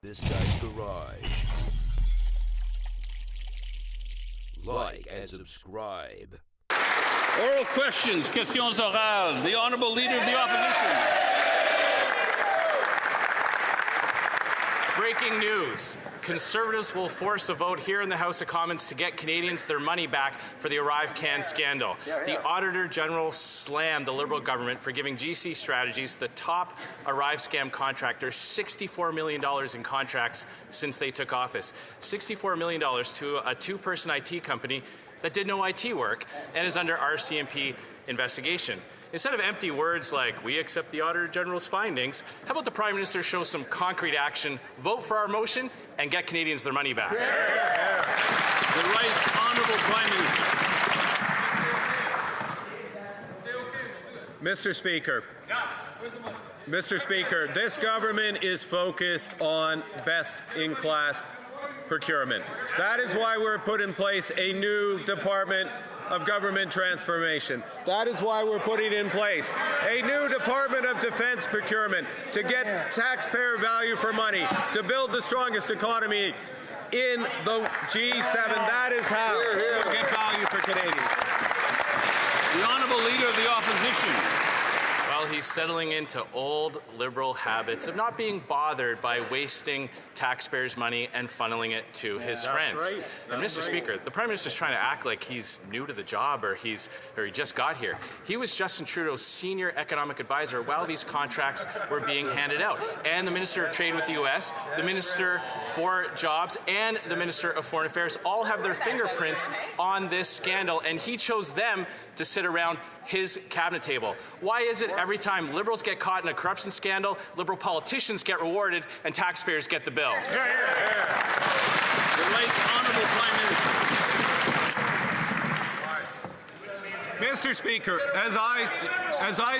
this guy's garage. Like and subscribe. Oral questions, questions orales. The Honourable Leader of the Opposition. Breaking news. Conservatives will force a vote here in the House of Commons to get Canadians their money back for the ArriveCan scandal. The Auditor General slammed the Liberal government for giving GC Strategies, the top Arrive scam contractor, $64 million in contracts since they took office. $64 million to a two-person IT company that did no IT work and is under RCMP investigation. Instead of empty words like, we accept the Auditor General's findings, how about the Prime Minister show some concrete action, vote for our motion, and get Canadians their money back? The Right Honourable Prime Minister. Mr. Speaker. Mr. Speaker, this government is focused on best-in-class procurement. That is why we're put in place a new Department of Government Transformation. That is why we're putting in place a new Department of Defence Procurement to get taxpayer value for money, to build the strongest economy in the G7. That is how we'll get value for Canadians. The Honourable Leader of the Opposition. Well, he's settling into old Liberal habits of not being bothered by wasting taxpayers' money and funneling it to his friends. Right. And Mr. Speaker, the Prime Minister's trying to act like he's new to the job or he just got here. He was Justin Trudeau's senior economic advisor while these contracts were being handed out. And the Minister of Trade with the U.S., the Minister for Jobs, and the Minister of Foreign Affairs all have their fingerprints on this scandal, and he chose them to sit around his cabinet table. Why is it every time Liberals get caught in a corruption scandal, Liberal politicians get rewarded and taxpayers get the bill? The Right Honourable Prime Minister. Mr. Speaker, as I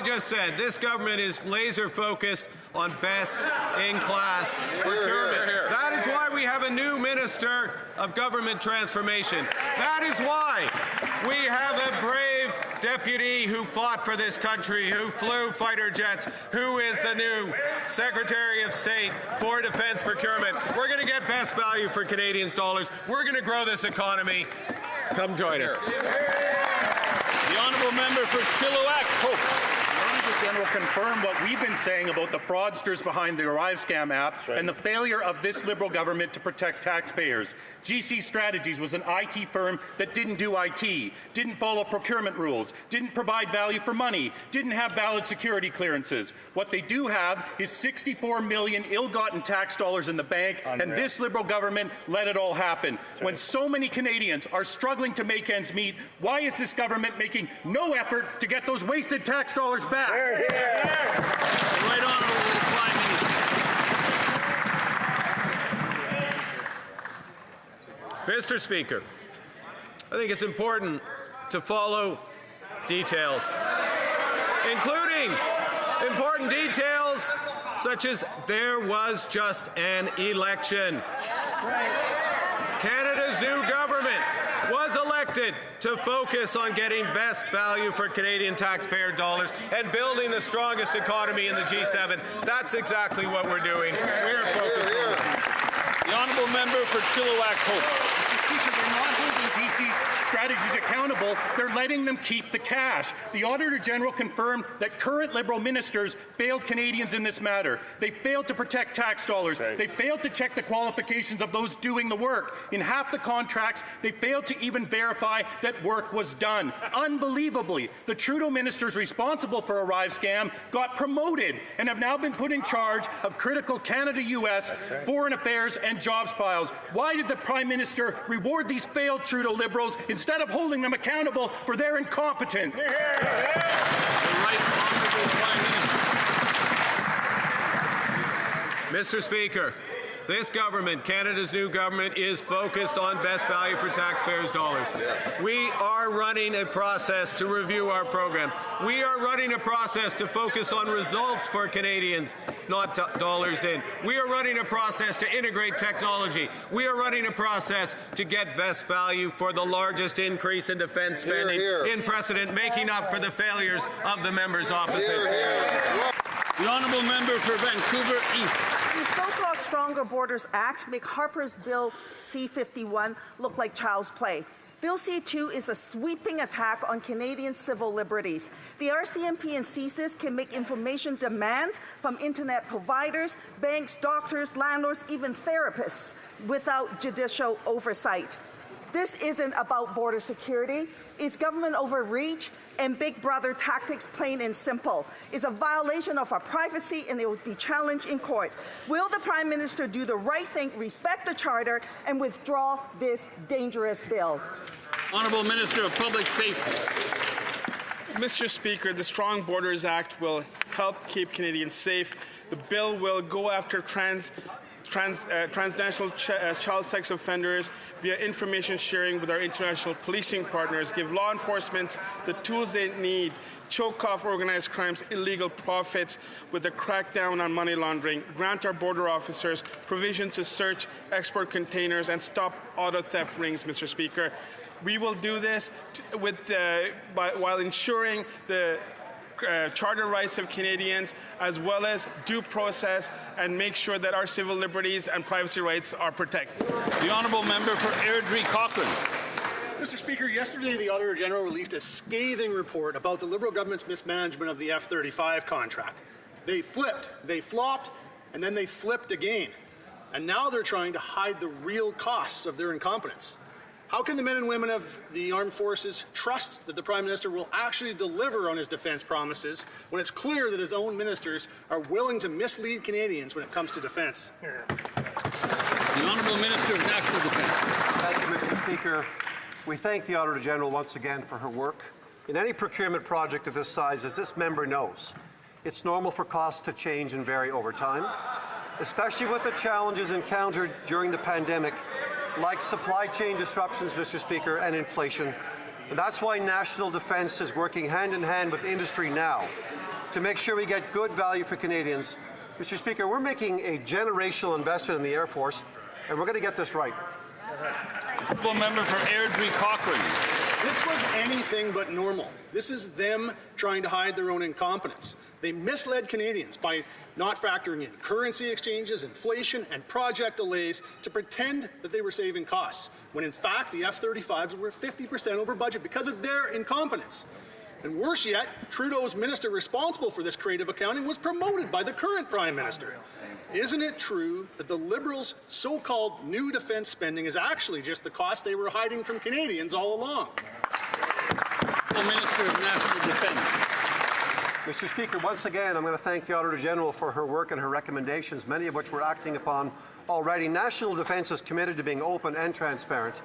just said, this government is laser focused on best-in-class procurement. That is why we have a new Minister of Government Transformation. That is why we have a brave deputy who fought for this country, who flew fighter jets, who is the new Secretary of State for Defence Procurement. We're going to get best value for Canadians' dollars. We're going to grow this economy. Come join us. The Honourable Member for Chilliwack, Hope. The General confirmed what we've been saying about the fraudsters behind the Arrive Scam app and the failure of this Liberal government to protect taxpayers. GC Strategies was an IT firm that didn't do IT, didn't follow procurement rules, didn't provide value for money, didn't have valid security clearances. What they do have is 64 million ill-gotten tax dollars in the bank, and this Liberal government let it all happen. When so many Canadians are struggling to make ends meet, why is this government making no effort to get those wasted tax dollars back? The Right Honourable Prime Minister. Mr. Speaker, I think it's important to follow details, including important details such as there was just an election. Canada's new government was elected to focus on getting best value for Canadian taxpayer dollars and building the strongest economy in the G7. That's exactly what we're doing. We're focused on it. The Honourable Member for Chilliwack, Hope. Speaker, they're not holding GC Strategies accountable. They're letting them keep the cash. The Auditor General confirmed that current Liberal ministers failed Canadians in this matter. They failed to protect tax dollars. They failed to check the qualifications of those doing the work. In half the contracts, they failed to even verify that work was done. Unbelievably, the Trudeau ministers responsible for Arrive Scam got promoted and have now been put in charge of critical Canada-US, foreign affairs and jobs files. Why did the Prime Minister reward these failed Trudeau Liberals instead of holding them accountable for their incompetence? The Right Honourable Prime Minister. Mr. Speaker, this government, Canada's new government, is focused on best value for taxpayers' dollars. We are running a process to review our programs. We are running a process to focus on results for Canadians, not dollars in. We are running a process to integrate technology. We are running a process to get best value for the largest increase in defence spending in precedent, making up for the failures of the members opposite. The Honourable Member for Vancouver East. Stronger Borders Act make Harper's Bill C-51 look like child's play. Bill C-2 is a sweeping attack on Canadian civil liberties. The RCMP and CSIS can make information demands from internet providers, banks, doctors, landlords, even therapists without judicial oversight. This isn't about border security. It's government overreach and Big Brother tactics, plain and simple. It's a violation of our privacy, and it will be challenged in court. Will the Prime Minister do the right thing, respect the Charter, and withdraw this dangerous bill? Honourable Minister of Public Safety. Mr. Speaker, the Strong Borders Act will help keep Canadians safe. The bill will go after transnational child sex offenders via information sharing with our international policing partners, give law enforcement the tools they need, choke off organized crime's illegal profits with a crackdown on money laundering, grant our border officers provision to search export containers and stop auto theft rings, Mr. Speaker. We will do this while ensuring the charter rights of Canadians, as well as due process, and make sure that our civil liberties and privacy rights are protected. The Honourable Member for Airdrie Cochrane. Mr. Speaker, yesterday the Auditor General released a scathing report about the Liberal government's mismanagement of the F-35 contract. They flipped, they flopped, and then they flipped again. And now they're trying to hide the real costs of their incompetence. How can the men and women of the armed forces trust that the Prime Minister will actually deliver on his defence promises when it's clear that his own ministers are willing to mislead Canadians when it comes to defence? The Honourable Minister of National Defence. Thank you, Mr. Speaker. We thank the Auditor General once again for her work. In any procurement project of this size, as this member knows, it's normal for costs to change and vary over time, especially with the challenges encountered during the pandemic, like supply chain disruptions, Mr. Speaker, and inflation. And that's why National Defence is working hand in hand with industry now to make sure we get good value for Canadians. Mr. Speaker, we're making a generational investment in the Air Force, and we're going to get this right. Honourable Member for Airdrie Cochrane. This was anything but normal. This is them trying to hide their own incompetence. They misled Canadians by not factoring in currency exchanges, inflation, and project delays to pretend that they were saving costs, when in fact the F-35s were 50% over budget because of their incompetence. And worse yet, Trudeau's minister responsible for this creative accounting was promoted by the current Prime Minister. Isn't it true that the Liberals' so-called new defence spending is actually just the cost they were hiding from Canadians all along? The Minister of National Defence. Mr. Speaker, once again, I'm going to thank the Auditor General for her work and her recommendations, many of which we're acting upon already. National Defence is committed to being open and transparent,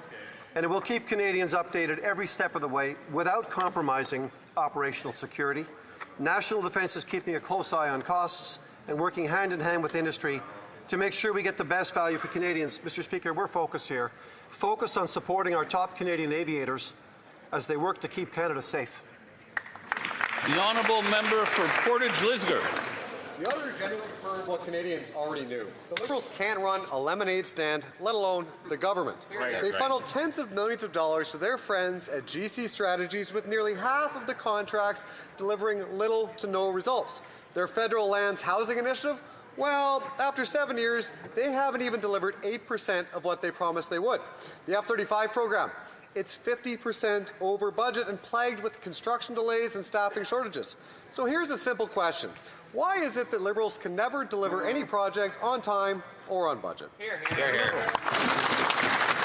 and it will keep Canadians updated every step of the way without compromising operational security. National Defence is keeping a close eye on costs and working hand in hand with industry to make sure we get the best value for Canadians. Mr. Speaker, we're focused here, focused on supporting our top Canadian aviators as they work to keep Canada safe. The Honourable Member for Portage Lisgar. The Auditor General confirmed what Canadians already knew. The Liberals can't run a lemonade stand, let alone the government. They funneled tens of millions of dollars to their friends at GC Strategies, with nearly half of the contracts delivering little to no results. Their federal lands housing initiative, well, after 7 years, they haven't even delivered 8% of what they promised they would. The F-35 program, it's 50% over budget and plagued with construction delays and staffing shortages. So here's a simple question. Why is it that Liberals can never deliver any project on time or on budget? Hear, hear. Hear, hear.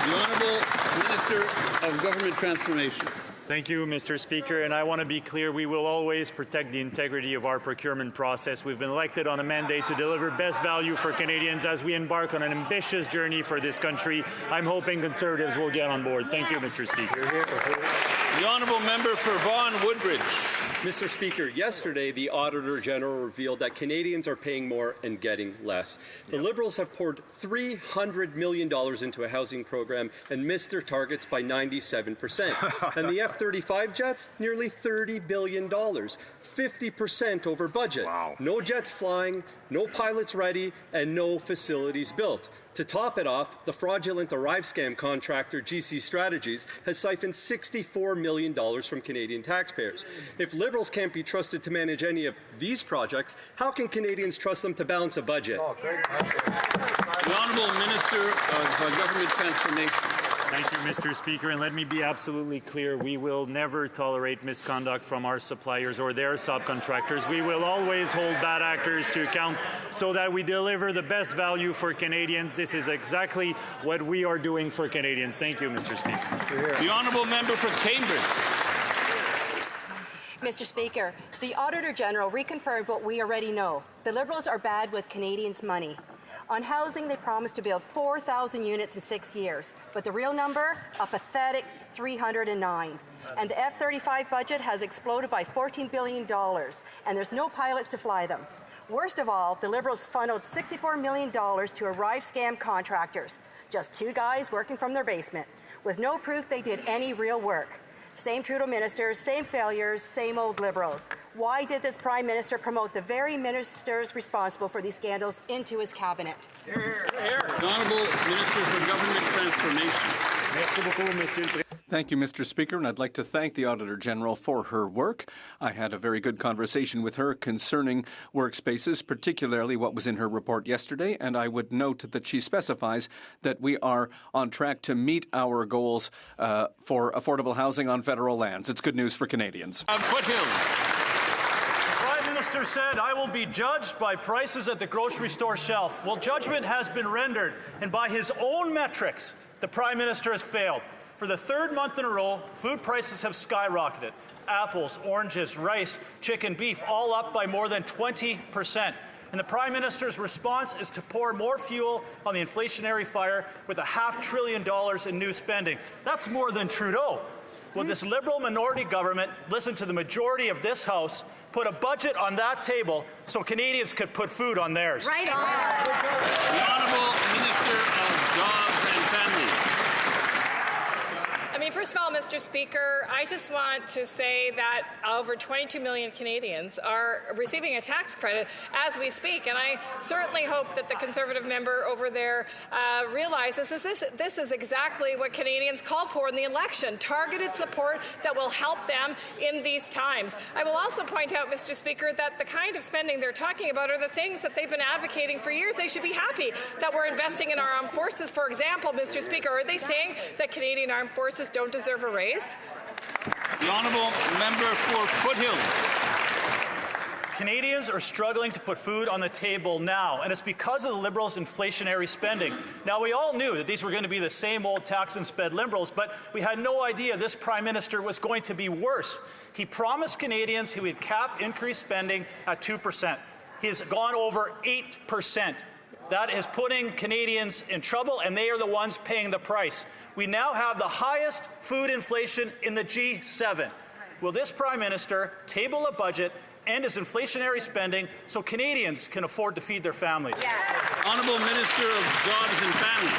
The Honourable Minister of Government Transformation. Thank you, Mr. Speaker, and I want to be clear, we will always protect the integrity of our procurement process. We've been elected on a mandate to deliver best value for Canadians as we embark on an ambitious journey for this country. I'm hoping Conservatives will get on board. Thank you, Mr. Speaker. The Honourable Member for Vaughan Woodbridge. Mr. Speaker, yesterday the Auditor General revealed that Canadians are paying more and getting less. The Liberals have poured $300 million into a housing program and missed their targets by 97%. And the F-35 jets, nearly $30 billion. 50% over budget. Wow. No jets flying, no pilots ready, and no facilities built. To top it off, the fraudulent Arrive scam contractor GC Strategies has siphoned $64 million from Canadian taxpayers. If Liberals can't be trusted to manage any of these projects, how can Canadians trust them to balance a budget? The Honourable Minister of Government Transformation. Thank you, Mr. Speaker. And let me be absolutely clear. We will never tolerate misconduct from our suppliers or their subcontractors. We will always hold bad actors to account so that we deliver the best value for Canadians. This is exactly what we are doing for Canadians. Thank you, Mr. Speaker. The Honourable Member for Cambridge. Mr. Speaker, the Auditor General reconfirmed what we already know. The Liberals are bad with Canadians' money. On housing, they promised to build 4,000 units in 6 years, but the real number, a pathetic 309. And the F-35 budget has exploded by $14 billion, and there's no pilots to fly them. Worst of all, the Liberals funneled $64 million to Arrive scam contractors, just 2 guys working from their basement, with no proof they did any real work. Same Trudeau ministers, same failures, same old Liberals. Why did this Prime Minister promote the very ministers responsible for these scandals into his cabinet? The Honourable Minister for Government Transformation. Thank you, Mr. Speaker, and I'd like to thank the Auditor General for her work. I had a very good conversation with her concerning workspaces, particularly what was in her report yesterday, and I would note that she specifies that we are on track to meet our goals for affordable housing on federal lands. It's good news for Canadians. Foothills. The Prime Minister said, "I will be judged by prices at the grocery store shelf." Well, judgment has been rendered, and by his own metrics, the Prime Minister has failed. For the 3rd month in a row, food prices have skyrocketed. Apples, oranges, rice, chicken, beef, all up by more than 20%. And the Prime Minister's response is to pour more fuel on the inflationary fire with $500 billion in new spending. That's more than Trudeau. Will this Liberal minority government listen to the majority of this House, put a budget on that table so Canadians could put food on theirs? Right on. The Honourable Minister of Jobs and Family. First of all, Mr. Speaker, I just want to say that over 22 million Canadians are receiving a tax credit as we speak, and I certainly hope that the Conservative member over there realizes this is exactly what Canadians called for in the election, targeted support that will help them in these times. I will also point out, Mr. Speaker, that the kind of spending they're talking about are the things that they've been advocating for years. They should be happy that we're investing in our armed forces. For example, Mr. Speaker, are they saying that Canadian armed forces don't deserve a raise? The Honourable Member for Foothills. Canadians are struggling to put food on the table now, and it's because of the Liberals' inflationary spending. Now, we all knew that these were going to be the same old tax and spend Liberals, but we had no idea this Prime Minister was going to be worse. He promised Canadians he would cap increased spending at 2%. He has gone over 8%. That is putting Canadians in trouble, and they are the ones paying the price. We now have the highest food inflation in the G7. Will this Prime Minister table a budget, end his inflationary spending, so Canadians can afford to feed their families? Yes. Honourable Minister of Jobs and Family.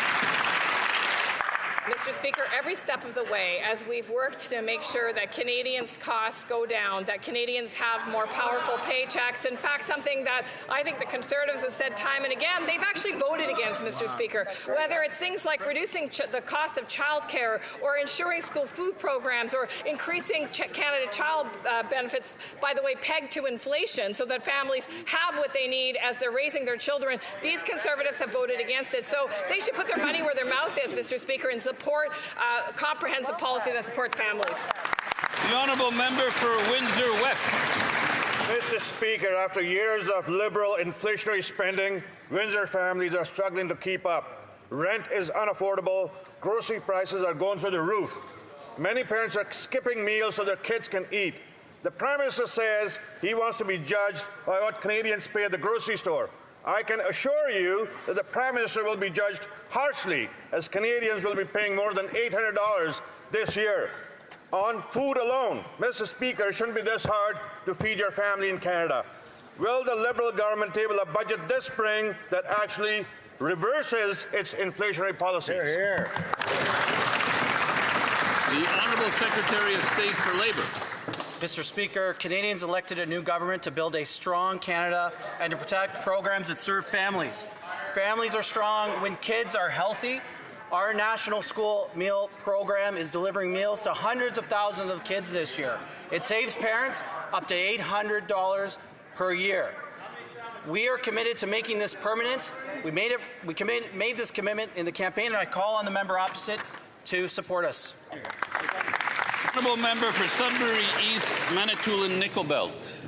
Mr. Speaker, every step of the way, as we've worked to make sure that Canadians' costs go down, that Canadians have more powerful paychecks, in fact, something that I think the Conservatives have said time and again, they've actually voted against, Mr. Speaker. Whether it's things like reducing the cost of childcare or ensuring school food programs or increasing Canada Child benefits, by the way, pegged to inflation so that families have what they need as they're raising their children, these Conservatives have voted against it. So they should put their money where their mouth is, Mr. Speaker, and support a comprehensive policy that supports families. The Honourable Member for Windsor West. Mr. Speaker, after years of Liberal inflationary spending, Windsor families are struggling to keep up. Rent is unaffordable, grocery prices are going through the roof. Many parents are skipping meals so their kids can eat. The Prime Minister says he wants to be judged by what Canadians pay at the grocery store. I can assure you that the Prime Minister will be judged harshly, as Canadians will be paying more than $800 this year. On food alone, Mr. Speaker, it shouldn't be this hard to feed your family in Canada. Will the Liberal government table a budget this spring that actually reverses its inflationary policies? Hear, hear. The Honourable Secretary of State for Labour. Mr. Speaker, Canadians elected a new government to build a strong Canada and to protect programs that serve families. Families are strong when kids are healthy. Our national school meal program is delivering meals to hundreds of thousands of kids this year. It saves parents up to $800 per year. We are committed to making this permanent. We made this commitment in the campaign, and I call on the member opposite to support us. Honourable member for Sudbury East, Manitoulin Nickel Belt.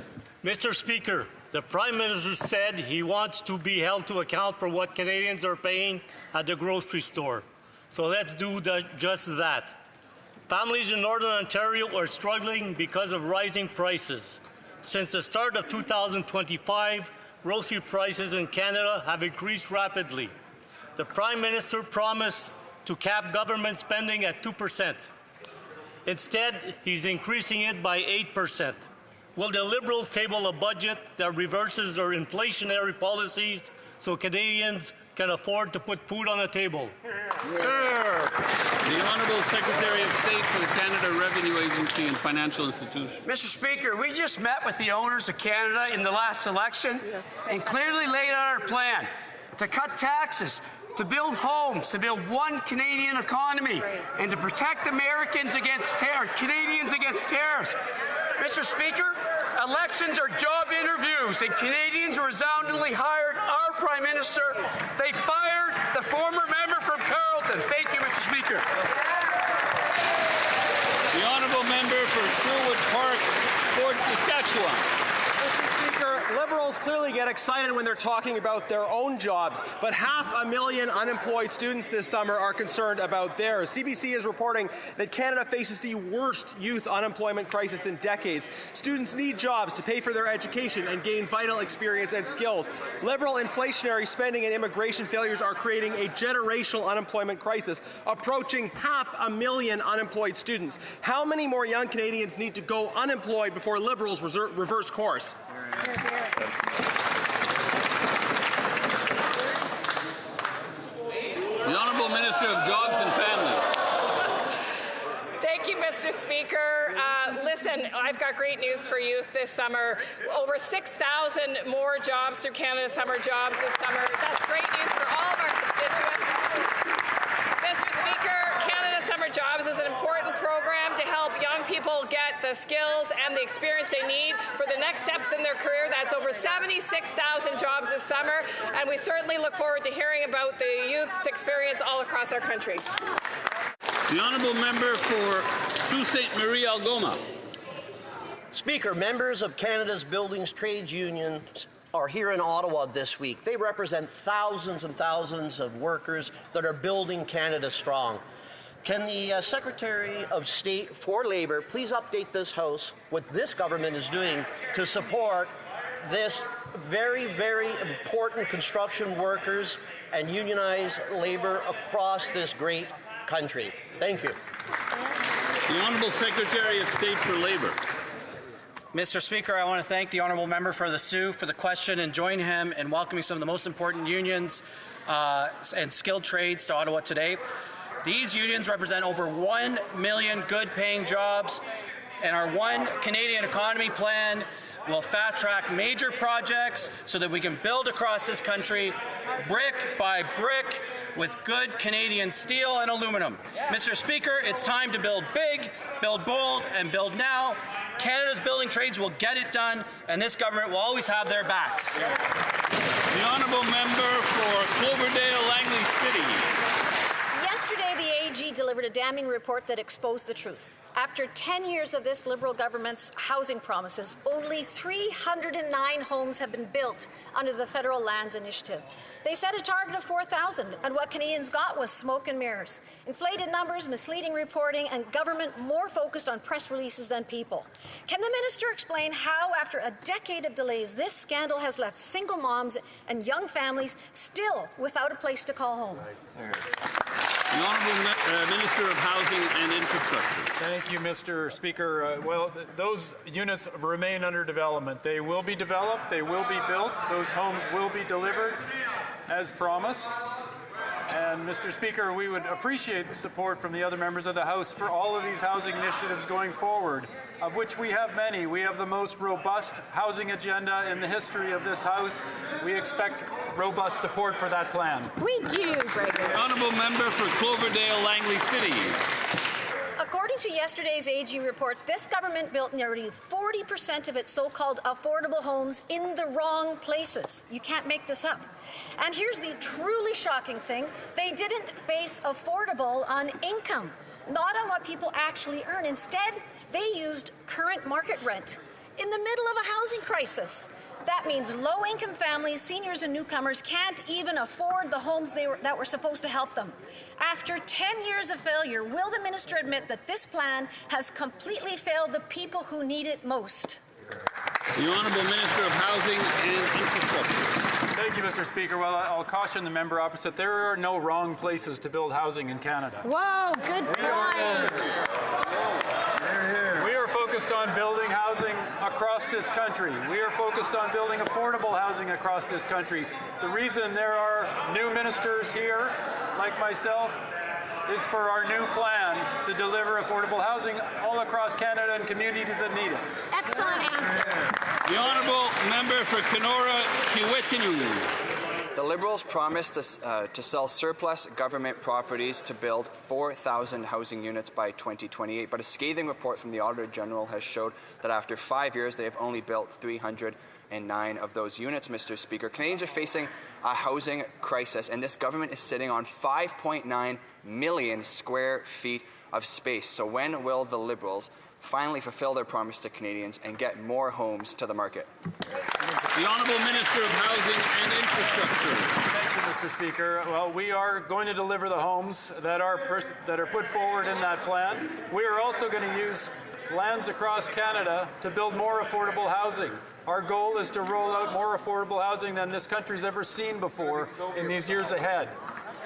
Mr. Speaker, the Prime Minister said he wants to be held to account for what Canadians are paying at the grocery store. So let's do just that. Families in Northern Ontario are struggling because of rising prices. Since the start of 2025, grocery prices in Canada have increased rapidly. The Prime Minister promised to cap government spending at 2%. Instead, he's increasing it by 8%. Will the Liberals table a budget that reverses their inflationary policies so Canadians can afford to put food on the table? The Honourable Secretary of State for the Canada Revenue Agency and Financial Institutions. Mr. Speaker, we just met with the owners of Canada in the last election and clearly laid out our plan to cut taxes, to build homes, to build one Canadian economy, and to protect Americans against Canadians against tariffs. Mr. Speaker, elections are job interviews, and Canadians resoundingly hired our Prime Minister. They fired the former member from Carleton. Thank you, Mr. Speaker. The Honourable Member for Sherwood Park, Fort Saskatchewan. Mr. Speaker, Liberals clearly get excited when they're talking about their own jobs, but 500,000 unemployed students this summer are concerned about theirs. CBC is reporting that Canada faces the worst youth unemployment crisis in decades. Students need jobs to pay for their education and gain vital experience and skills. Liberal inflationary spending and immigration failures are creating a generational unemployment crisis, approaching 500,000 unemployed students. How many more young Canadians need to go unemployed before Liberals reverse course? The Honourable Minister of Jobs and Families. Thank you, Mr. Speaker. Listen, I've got great news for youth this summer. Over 6,000 more jobs through Canada Summer Jobs this summer. That's great news for all of our constituents. Mr. Speaker, Canada Summer Jobs is an important program to help young people get the skills and the experience they need for the next steps in their career. That's over 76,000 jobs this summer, and we certainly look forward to hearing about the youth's experience all across our country. The Honourable Member for Sault Ste. Marie Algoma. Speaker, members of Canada's Buildings Trades Unions are here in Ottawa this week. They represent thousands and thousands of workers that are building Canada strong. Can the Secretary of State for Labour please update this House what this government is doing to support this very, very important construction workers and unionized labour across this great country? Thank you. The Honourable Secretary of State for Labour. Mr. Speaker, I want to thank the honourable member for the Sioux for the question and join him in welcoming some of the most important unions and skilled trades to Ottawa today. These unions represent over 1 million good-paying jobs, and our One Canadian Economy plan will fast-track major projects so that we can build across this country brick by brick with good Canadian steel and aluminum. Mr. Speaker, it's time to build big, build bold, and build now. Canada's building trades will get it done, and this government will always have their backs. The Honourable Member for Cloverdale, Langley City. Yesterday, the AG delivered a damning report that exposed the truth. After 10 years of this Liberal government's housing promises, only 309 homes have been built under the Federal Lands Initiative. They set a target of 4,000, and what Canadians got was smoke and mirrors. Inflated numbers, misleading reporting, and government more focused on press releases than people. Can the minister explain how, after a decade of delays, this scandal has left single moms and young families still without a place to call home? The Honourable Minister of Housing and Infrastructure. Thank you, Mr. Speaker. Those units remain under development. They will be developed, they will be built, those homes will be delivered as promised. And, Mr. Speaker, we would appreciate the support from the other members of the House for all of these housing initiatives going forward, of which we have many. We have the most robust housing agenda in the history of this House. We expect robust support for that plan. We do, Gregor. Honourable Member for Cloverdale, Langley City. According to yesterday's AG report, this government built nearly 40% of its so-called affordable homes in the wrong places. You can't make this up. And here's the truly shocking thing. They didn't base affordable on income, not on what people actually earn. Instead, they used current market rent in the middle of a housing crisis. That means low-income families, seniors and newcomers can't even afford the homes that were supposed to help them. After 10 years of failure, will the minister admit that this plan has completely failed the people who need it most? The Honourable Minister of Housing and Infrastructure. Thank you, Mr. Speaker. Well, I'll caution the member opposite. There are no wrong places to build housing in Canada. Whoa, good point. We are focused on building housing across this country. We are focused on building affordable housing across this country. The reason there are new ministers here, like myself, is for our new plan to deliver affordable housing all across Canada and communities that need it. Excellent answer. The Honourable Member for Kenora-Kiiwetinoong. The Liberals promised to sell surplus government properties to build 4,000 housing units by 2028, but a scathing report from the Auditor General has showed that after 5 years they have only built 309 of those units, Mr. Speaker. Canadians are facing a housing crisis, and this government is sitting on 5.9 million square feet of space. So when will the Liberals finally fulfill their promise to Canadians and get more homes to the market? The Honourable Minister of Housing and Infrastructure. Thank you, Mr. Speaker. Well, we are going to deliver the homes that are put forward in that plan. We are also going to use lands across Canada to build more affordable housing. Our goal is to roll out more affordable housing than this country's ever seen before in these years ahead.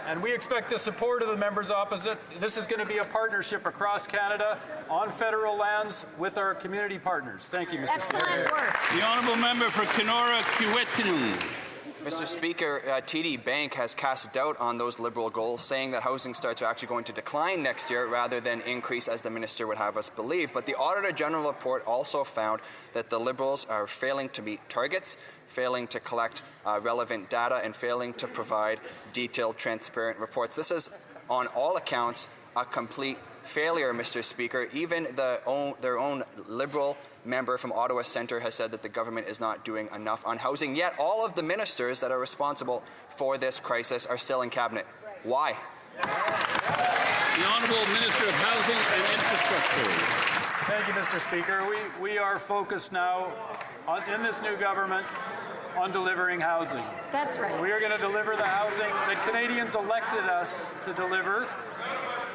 And we expect the support of the members opposite. This is going to be a partnership across Canada on federal lands with our community partners. Thank you, Mr. Speaker. Excellent work. The Honourable Member for Kenora-Kiiwetinoong. Mr. Speaker, TD Bank has cast doubt on those Liberal goals, saying that housing starts are actually going to decline next year rather than increase as the minister would have us believe. But the Auditor General report also found that the Liberals are failing to meet targets, failing to collect relevant data, and failing to provide detailed, transparent reports. This is, on all accounts, a complete failure, Mr. Speaker. Even their own Liberal member from Ottawa Centre has said that the government is not doing enough on housing, yet all of the ministers that are responsible for this crisis are still in cabinet. Why? The Honourable Minister of Housing and Infrastructure. Thank you, Mr. Speaker. We are focused now in this new government on delivering housing. That's right. We are going to deliver the housing that Canadians elected us to deliver.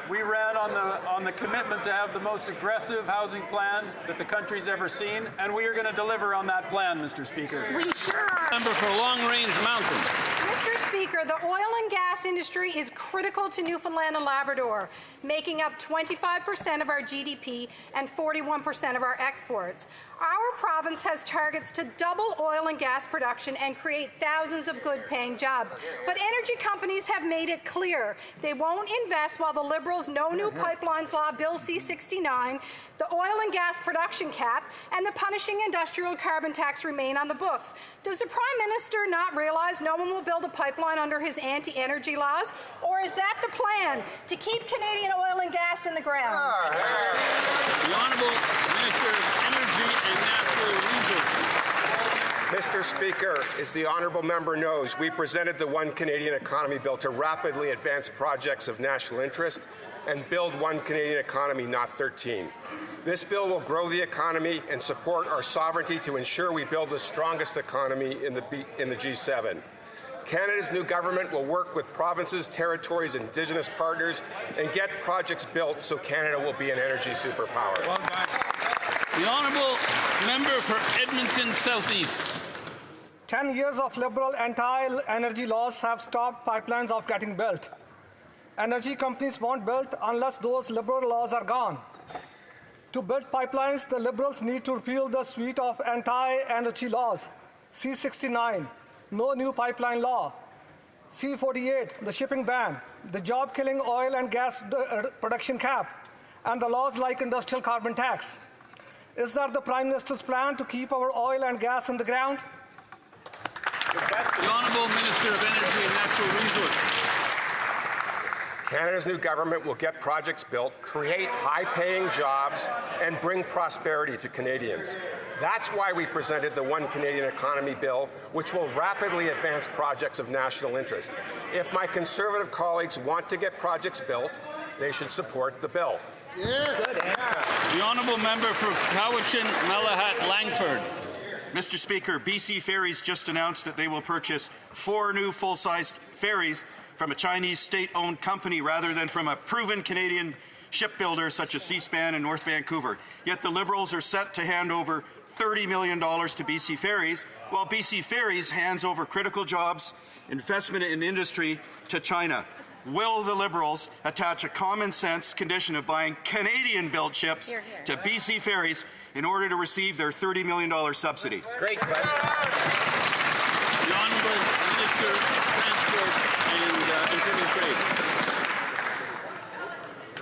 We ran on the commitment to have the most aggressive housing plan that the country's ever seen, and we are going to deliver on that plan, Mr. Speaker. We sure are. Member for Long Range Mountain. Mr. Speaker, the oil and gas industry is critical to Newfoundland and Labrador, making up 25% of our GDP and 41% of our exports. Our province has targets to double oil and gas production and create thousands of good-paying jobs. But energy companies have made it clear they won't invest while the Liberals' No New Pipelines Law, Bill C-69, the oil and gas production cap, and the punishing industrial carbon tax remain on the books. Does the Prime Minister not realize no one will build a pipeline under his anti-energy laws? Or is that the plan, to keep Canadian oil and gas in the ground? The Honourable Minister of Energy and Natural Resources. Mr. Speaker, as the honourable member knows, we presented the One Canadian Economy Bill to rapidly advance projects of national interest and build one Canadian economy, not 13. This bill will grow the economy and support our sovereignty to ensure we build the strongest economy in the G7. Canada's new government will work with provinces, territories, and Indigenous partners and get projects built so Canada will be an energy superpower. Well done. The Honourable Member for Edmonton Southeast. 10 years of Liberal anti-energy laws have stopped pipelines of getting built. Energy companies won't build unless those Liberal laws are gone. To build pipelines, the Liberals need to repeal the suite of anti-energy laws. C-69, no new pipeline law. C-48, the shipping ban, the job-killing oil and gas production cap, and the laws like industrial carbon tax. Is that the Prime Minister's plan to keep our oil and gas in the ground? The Honourable Minister of Energy and Natural Resources. Canada's new government will get projects built, create high-paying jobs, and bring prosperity to Canadians. That's why we presented the One Canadian Economy Bill, which will rapidly advance projects of national interest. If my Conservative colleagues want to get projects built, they should support the bill. The honourable member for Cowichan, Malahat, Langford. Mr. Speaker, BC Ferries just announced that they will purchase 4 new full-sized ferries from a Chinese state-owned company rather than from a proven Canadian shipbuilder such as Seaspan in North Vancouver. Yet the Liberals are set to hand over $30 million to BC Ferries, while BC Ferries hands over critical jobs, investment in industry to China. Will the Liberals attach a common-sense condition of buying Canadian-built ships to BC Ferries in order to receive their $30 million subsidy? Great question. The Honourable Minister of Transport and Internal Trade.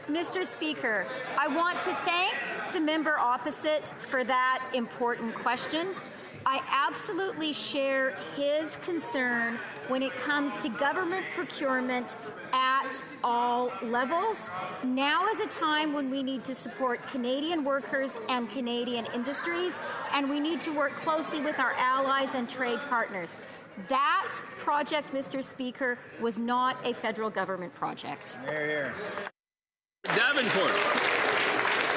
Mr. Speaker, I want to thank the member opposite for that important question. I absolutely share his concern when it comes to government procurement at all levels. Now is a time when we need to support Canadian workers and Canadian industries, and we need to work closely with our allies and trade partners. That project, Mr. Speaker, was not a federal government project. Davenport.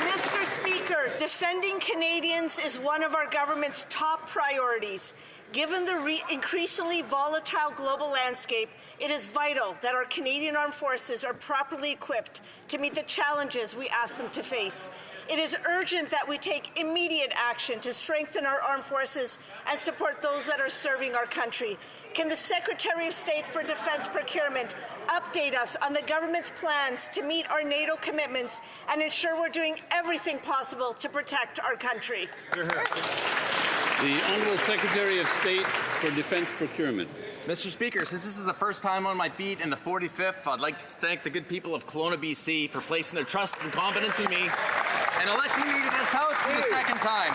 Mr. Speaker, defending Canadians is one of our government's top priorities. Given the increasingly volatile global landscape, it is vital that our Canadian Armed Forces are properly equipped to meet the challenges we ask them to face. It is urgent that we take immediate action to strengthen our armed forces and support those that are serving our country. Can the Secretary of State for Defence Procurement update us on the government's plans to meet our NATO commitments and ensure we're doing everything possible to protect our country? The Honourable Secretary of State for Defence Procurement. Mr. Speaker, since this is the first time on my feet in the 45th, I'd like to thank the good people of Kelowna, BC for placing their trust and confidence in me and electing me to this House for the second time.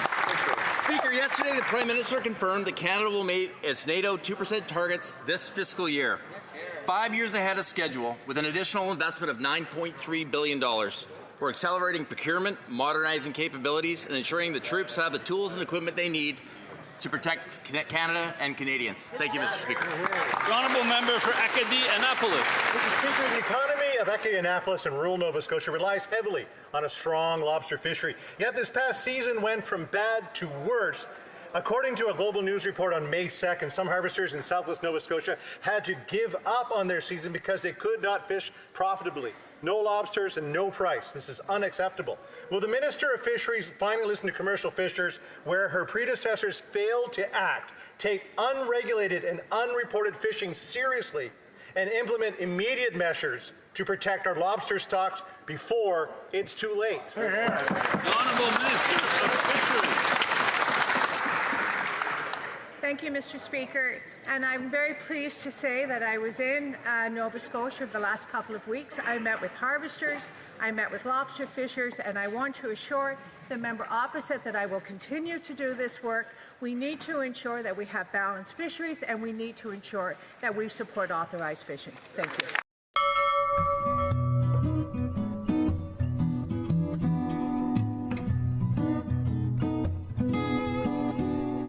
Speaker, yesterday the Prime Minister confirmed that Canada will meet its NATO 2% targets this fiscal year, 5 years ahead of schedule, with an additional investment of $9.3 billion. We're accelerating procurement, modernizing capabilities, and ensuring the troops have the tools and equipment they need to protect Canada and Canadians. Thank you, Mr. Speaker. The Honourable Member for Acadie-Annapolis. Mr. Speaker, the economy of Acadie-Annapolis and rural Nova Scotia relies heavily on a strong lobster fishery. Yet this past season went from bad to worse. According to a Global News report on May 2nd, some harvesters in southwest Nova Scotia had to give up on their season because they could not fish profitably. No lobsters and no price. This is unacceptable. Will the Minister of Fisheries finally listen to commercial fishers where her predecessors failed to act, take unregulated and unreported fishing seriously, and implement immediate measures to protect our lobster stocks before it's too late? The Honourable Minister of Fisheries. Thank you, Mr. Speaker. And I'm very pleased to say that I was in Nova Scotia for the last couple of weeks. I met with harvesters, I met with lobster fishers, and I want to assure the member opposite that I will continue to do this work. We need to ensure that we have balanced fisheries, and we need to ensure that we support authorized fishing. Thank you.